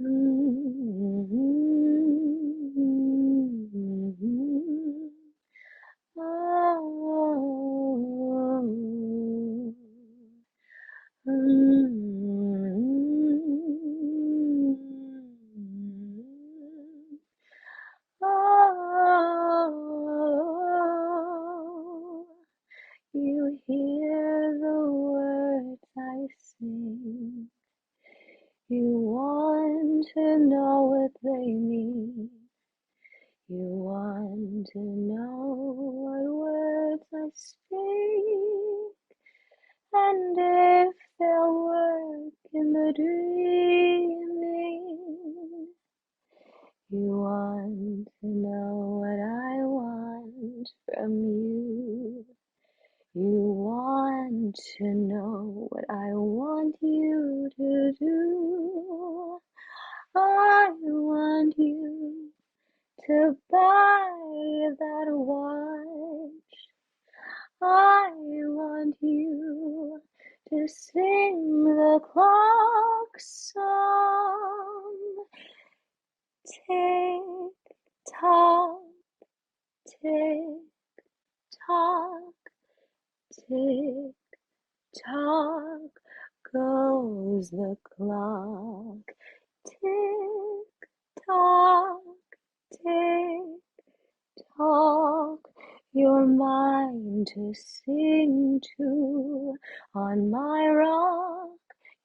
You hear the words I sing. You want to know what they mean. You want to know what words I speak, and if they'll work in the dreaming. You want to know what I want from you. You want to know what I want you to do. I want you to buy that watch. I want you to sing the clock song. Tick tock, tick tock, tick tock goes the clock. Tick tock, tick tock. You're mine to sing to on my rock.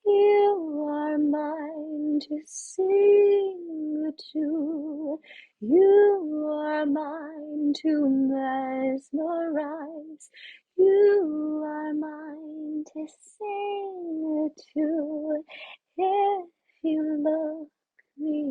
You are mine to sing to. You are mine to mesmerize. You are mine to sing to. If you look me